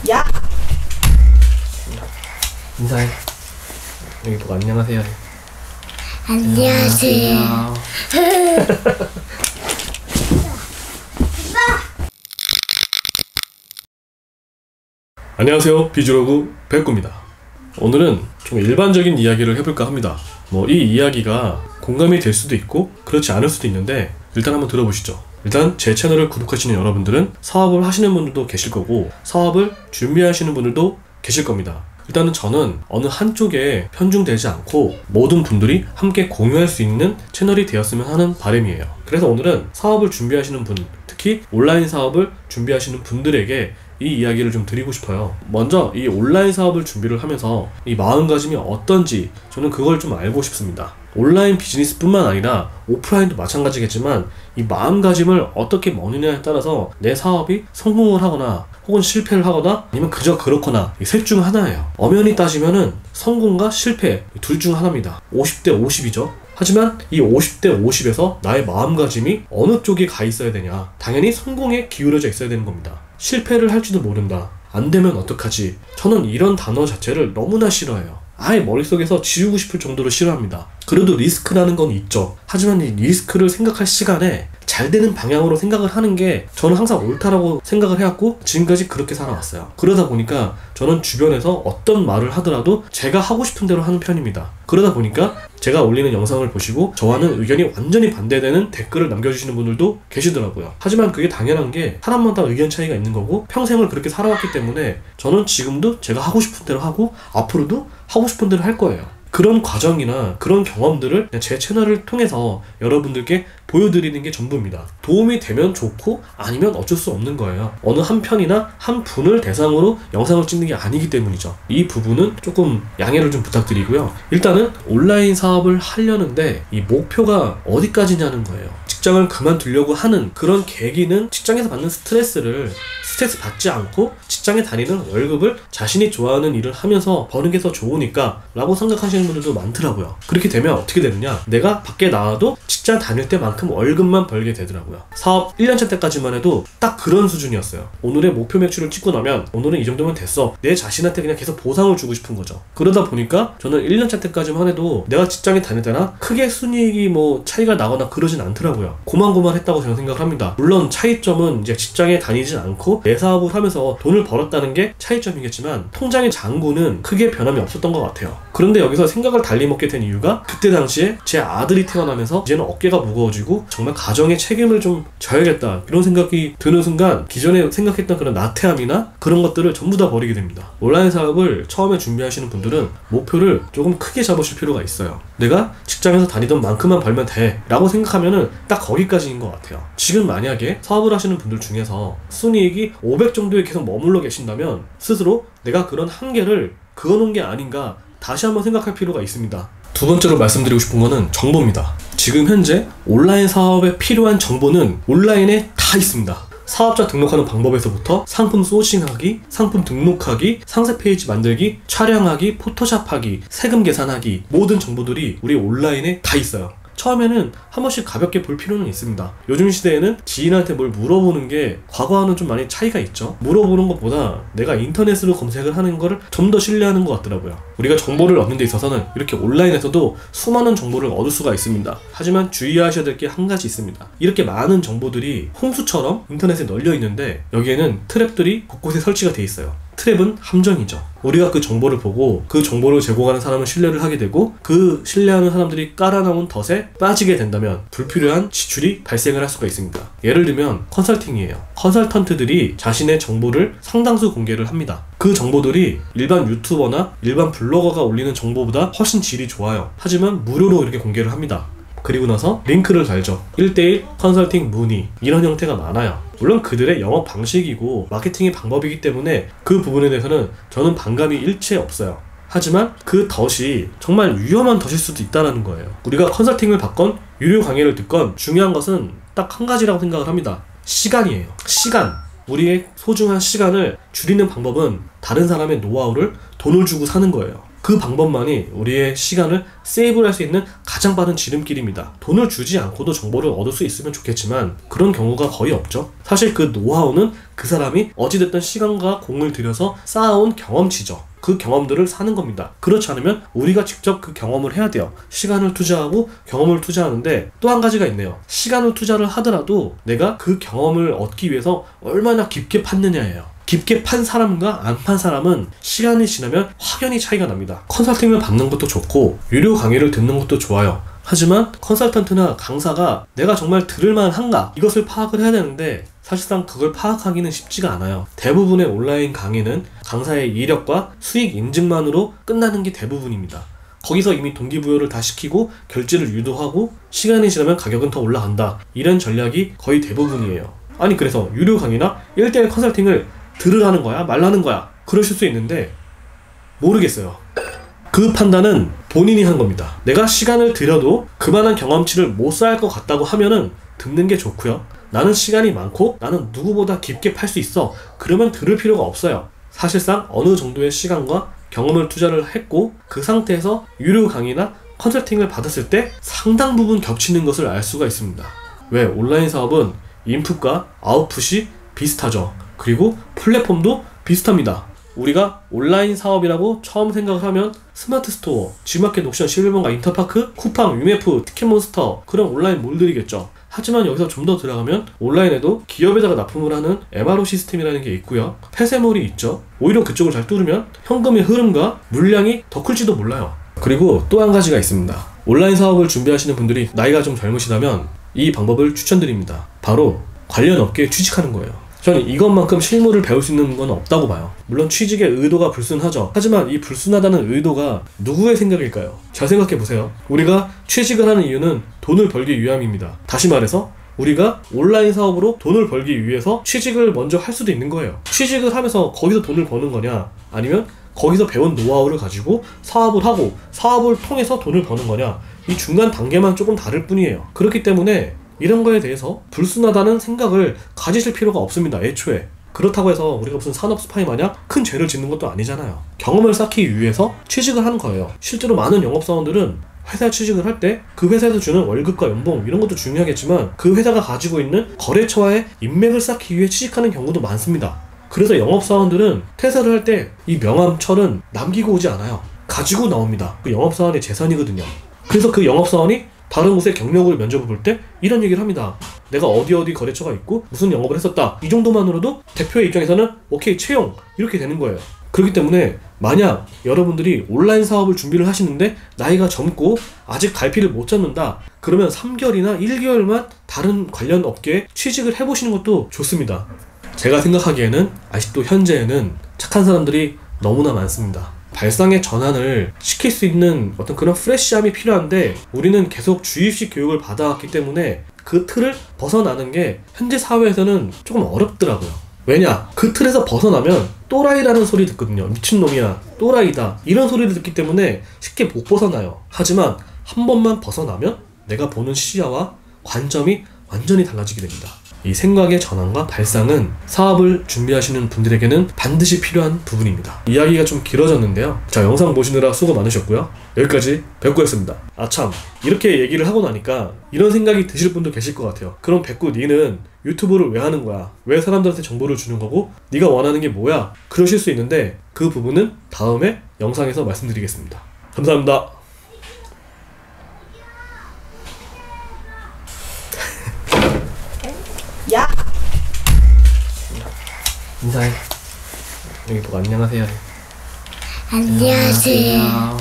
야! 인사해. 여기 보고 안녕하세요. 안녕하세요. 안녕하세요. 비주로그 백구입니다. 오늘은 좀 일반적인 이야기를 해볼까 합니다. 이 이야기가 공감이 될 수도 있고 그렇지 않을 수도 있는데 일단 한번 들어보시죠. 일단 제 채널을 구독하시는 여러분들은 사업을 하시는 분들도 계실 거고 사업을 준비하시는 분들도 계실 겁니다. 일단은 저는 어느 한쪽에 편중되지 않고 모든 분들이 함께 공유할 수 있는 채널이 되었으면 하는 바람이에요. 그래서 오늘은 사업을 준비하시는 분, 특히 온라인 사업을 준비하시는 분들에게 이 이야기를 좀 드리고 싶어요. 먼저 이 온라인 사업을 준비를 하면서 이 마음가짐이 어떤지 저는 그걸 좀 알고 싶습니다. 온라인 비즈니스 뿐만 아니라 오프라인도 마찬가지겠지만 이 마음가짐을 어떻게 먹느냐에 따라서 내 사업이 성공을 하거나 혹은 실패를 하거나 아니면 그저 그렇거나 이 셋 중 하나예요. 엄연히 따지면은 성공과 실패 둘 중 하나입니다. 50대 50이죠. 하지만 이 50대 50에서 나의 마음가짐이 어느 쪽에 가 있어야 되냐? 당연히 성공에 기울어져 있어야 되는 겁니다. 실패를 할지도 모른다. 안 되면 어떡하지? 저는 이런 단어 자체를 너무나 싫어해요. 아예 머릿속에서 지우고 싶을 정도로 싫어합니다. 그래도 리스크라는 건 있죠. 하지만 이 리스크를 생각할 시간에 잘 되는 방향으로 생각을 하는 게 저는 항상 옳다라고 생각을 해왔고 지금까지 그렇게 살아왔어요. 그러다 보니까 저는 주변에서 어떤 말을 하더라도 제가 하고 싶은 대로 하는 편입니다. 그러다 보니까 제가 올리는 영상을 보시고 저와는 의견이 완전히 반대되는 댓글을 남겨주시는 분들도 계시더라고요. 하지만 그게 당연한 게 사람마다 의견 차이가 있는 거고 평생을 그렇게 살아왔기 때문에 저는 지금도 제가 하고 싶은 대로 하고 앞으로도 하고 싶은 대로 할 거예요. 그런 과정이나 그런 경험들을 제 채널을 통해서 여러분들께 보여드리는 게 전부입니다. 도움이 되면 좋고 아니면 어쩔 수 없는 거예요. 어느 한 편이나 한 분을 대상으로 영상을 찍는 게 아니기 때문이죠. 이 부분은 조금 양해를 좀 부탁드리고요. 일단은 온라인 사업을 하려는데 이 목표가 어디까지냐는 거예요. 직장을 그만두려고 하는 그런 계기는 직장에서 받는 스트레스 받지 않고 직장에 다니는 월급을 자신이 좋아하는 일을 하면서 버는 게 더 좋으니까 라고 생각하시는 분들도 많더라고요. 그렇게 되면 어떻게 되느냐, 내가 밖에 나와도 직장 다닐 때만큼 월급만 벌게 되더라고요. 사업 1년차 때까지만 해도 딱 그런 수준이었어요. 오늘의 목표 매출을 찍고 나면 오늘은 이 정도면 됐어. 내 자신한테 그냥 계속 보상을 주고 싶은 거죠. 그러다 보니까 저는 1년차 때까지만 해도 내가 직장에 다닐 때나 크게 순이익이 차이가 나거나 그러진 않더라고요. 고만고만했다고 저는 생각을 합니다. 물론 차이점은 이제 직장에 다니진 않고 내 사업을 하면서 돈을 벌었다는 게 차이점이겠지만 통장의 잔고는 크게 변함이 없었던 것 같아요. 그런데 여기서 생각을 달리 먹게 된 이유가 그때 당시에 제 아들이 태어나면서 이제는 어깨가 무거워지고 정말 가정의 책임을 좀 져야겠다 이런 생각이 드는 순간 기존에 생각했던 그런 나태함이나 그런 것들을 전부 다 버리게 됩니다. 온라인 사업을 처음에 준비하시는 분들은 목표를 조금 크게 잡으실 필요가 있어요. 내가 직장에서 다니던 만큼만 벌면 돼 라고 생각하면은 딱 거기까지인 것 같아요. 지금 만약에 사업을 하시는 분들 중에서 순이익이 500 정도에 계속 머물러 계신다면 스스로 내가 그런 한계를 그어놓은 게 아닌가 다시 한번 생각할 필요가 있습니다. 두 번째로 말씀드리고 싶은 거는 정보입니다. 지금 현재 온라인 사업에 필요한 정보는 온라인에 다 있습니다. 사업자 등록하는 방법에서부터 상품 소싱하기, 상품 등록하기, 상세 페이지 만들기, 촬영하기, 포토샵하기, 세금 계산하기 모든 정보들이 우리 온라인에 다 있어요. 처음에는 한 번씩 가볍게 볼 필요는 있습니다. 요즘 시대에는 지인한테 뭘 물어보는 게 과거와는 좀 많이 차이가 있죠. 물어보는 것보다 내가 인터넷으로 검색을 하는 거를 좀 더 신뢰하는 것 같더라고요. 우리가 정보를 얻는 데 있어서는 이렇게 온라인에서도 수많은 정보를 얻을 수가 있습니다. 하지만 주의하셔야 될 게 한 가지 있습니다. 이렇게 많은 정보들이 홍수처럼 인터넷에 널려 있는데 여기에는 트랩들이 곳곳에 설치가 돼 있어요. 트랩은 함정이죠. 우리가 그 정보를 보고 그 정보를 제공하는 사람은 신뢰를 하게 되고 그 신뢰하는 사람들이 깔아놓은 덫에 빠지게 된다면 불필요한 지출이 발생을 할 수가 있습니다. 예를 들면 컨설팅이에요. 컨설턴트들이 자신의 정보를 상당수 공개를 합니다. 그 정보들이 일반 유튜버나 일반 블로거가 올리는 정보보다 훨씬 질이 좋아요. 하지만 무료로 이렇게 공개를 합니다. 그리고 나서 링크를 달죠. 1:1 컨설팅 문의 이런 형태가 많아요. 물론 그들의 영업 방식이고 마케팅의 방법이기 때문에 그 부분에 대해서는 저는 반감이 일체 없어요. 하지만 그 덫이 정말 위험한 덫일 수도 있다는 거예요. 우리가 컨설팅을 받건 유료 강의를 듣건 중요한 것은 딱 한 가지라고 생각을 합니다. 시간이에요. 시간. 우리의 소중한 시간을 줄이는 방법은 다른 사람의 노하우를 돈을 주고 사는 거예요. 그 방법만이 우리의 시간을 세이브할 수 있는 가장 빠른 지름길입니다. 돈을 주지 않고도 정보를 얻을 수 있으면 좋겠지만 그런 경우가 거의 없죠. 사실 그 노하우는 그 사람이 어찌됐든 시간과 공을 들여서 쌓아온 경험치죠. 그 경험들을 사는 겁니다. 그렇지 않으면 우리가 직접 그 경험을 해야 돼요. 시간을 투자하고 경험을 투자하는데 또 한 가지가 있네요. 시간을 투자를 하더라도 내가 그 경험을 얻기 위해서 얼마나 깊게 팠느냐예요. 깊게 판 사람과 안 판 사람은 시간이 지나면 확연히 차이가 납니다. 컨설팅을 받는 것도 좋고 유료 강의를 듣는 것도 좋아요. 하지만 컨설턴트나 강사가 내가 정말 들을만 한가 이것을 파악을 해야 되는데 사실상 그걸 파악하기는 쉽지가 않아요. 대부분의 온라인 강의는 강사의 이력과 수익 인증만으로 끝나는 게 대부분입니다. 거기서 이미 동기부여를 다 시키고 결제를 유도하고 시간이 지나면 가격은 더 올라간다. 이런 전략이 거의 대부분이에요. 아니 그래서 유료 강의나 1대1 컨설팅을 들으라는 거야? 말라는 거야? 그러실 수 있는데 모르겠어요. 그 판단은 본인이 한 겁니다. 내가 시간을 들여도 그만한 경험치를 못 쌓을 것 같다고 하면은 듣는 게 좋고요. 나는 시간이 많고 나는 누구보다 깊게 팔 수 있어. 그러면 들을 필요가 없어요. 사실상 어느 정도의 시간과 경험을 투자를 했고 그 상태에서 유료 강의나 컨설팅을 받았을 때 상당 부분 겹치는 것을 알 수가 있습니다. 왜? 온라인 사업은 인풋과 아웃풋이 비슷하죠. 그리고 플랫폼도 비슷합니다. 우리가 온라인 사업이라고 처음 생각을 하면 스마트 스토어, G마켓, 옥션, 11번가, 인터파크, 쿠팡, 유메프, 티켓몬스터 그런 온라인 몰들이겠죠. 하지만 여기서 좀 더 들어가면 온라인에도 기업에다가 납품을 하는 MRO 시스템이라는 게 있고요. 폐쇄몰이 있죠. 오히려 그쪽을 잘 뚫으면 현금의 흐름과 물량이 더 클지도 몰라요. 그리고 또 한 가지가 있습니다. 온라인 사업을 준비하시는 분들이 나이가 좀 젊으시다면 이 방법을 추천드립니다. 바로 관련 업계에 취직하는 거예요. 저는 이것만큼 실무를 배울 수 있는 건 없다고 봐요. 물론 취직의 의도가 불순하죠. 하지만 이 불순하다는 의도가 누구의 생각일까요? 잘 생각해보세요. 우리가 취직을 하는 이유는 돈을 벌기 위함입니다. 다시 말해서 우리가 온라인 사업으로 돈을 벌기 위해서 취직을 먼저 할 수도 있는 거예요. 취직을 하면서 거기서 돈을 버는 거냐 아니면 거기서 배운 노하우를 가지고 사업을 하고 사업을 통해서 돈을 버는 거냐 이 중간 단계만 조금 다를 뿐이에요. 그렇기 때문에 이런 거에 대해서 불순하다는 생각을 가지실 필요가 없습니다. 애초에. 그렇다고 해서 우리가 무슨 산업 스파이 마냥 큰 죄를 짓는 것도 아니잖아요. 경험을 쌓기 위해서 취직을 하는 거예요. 실제로 많은 영업사원들은 회사에 취직을 할 때 그 회사에서 주는 월급과 연봉 이런 것도 중요하겠지만 그 회사가 가지고 있는 거래처와의 인맥을 쌓기 위해 취직하는 경우도 많습니다. 그래서 영업사원들은 퇴사를 할 때 이 명함, 철은 남기고 오지 않아요. 가지고 나옵니다. 그 영업사원의 재산이거든요. 그래서 그 영업사원이 다른 곳에 경력을 면접을 볼 때 이런 얘기를 합니다. 내가 어디 거래처가 있고 무슨 영업을 했었다. 이 정도만으로도 대표의 입장에서는 오케이 채용 이렇게 되는 거예요. 그렇기 때문에 만약 여러분들이 온라인 사업을 준비를 하시는데 나이가 젊고 아직 갈피를 못 잡는다. 그러면 3개월이나 1개월만 다른 관련 업계에 취직을 해보시는 것도 좋습니다. 제가 생각하기에는 아직도 현재에는 착한 사람들이 너무나 많습니다. 발상의 전환을 시킬 수 있는 어떤 그런 프레시함이 필요한데 우리는 계속 주입식 교육을 받아왔기 때문에 그 틀을 벗어나는 게 현재 사회에서는 조금 어렵더라고요. 왜냐? 그 틀에서 벗어나면 또라이라는 소리 듣거든요. 미친놈이야, 또라이다 이런 소리를 듣기 때문에 쉽게 못 벗어나요. 하지만 한 번만 벗어나면 내가 보는 시야와 관점이 완전히 달라지게 됩니다. 이 생각의 전환과 발상은 사업을 준비하시는 분들에게는 반드시 필요한 부분입니다. 이야기가 좀 길어졌는데요. 자, 영상 보시느라 수고 많으셨고요. 여기까지 백구였습니다. 아참, 이렇게 얘기를 하고 나니까 이런 생각이 드실 분도 계실 것 같아요. 그럼 백구 니는 유튜브를 왜 하는 거야? 왜 사람들한테 정보를 주는 거고? 네가 원하는 게 뭐야? 그러실 수 있는데 그 부분은 다음에 영상에서 말씀드리겠습니다. 감사합니다. 야! 인사해. 여기 보고 안녕하세요. 안녕하세요.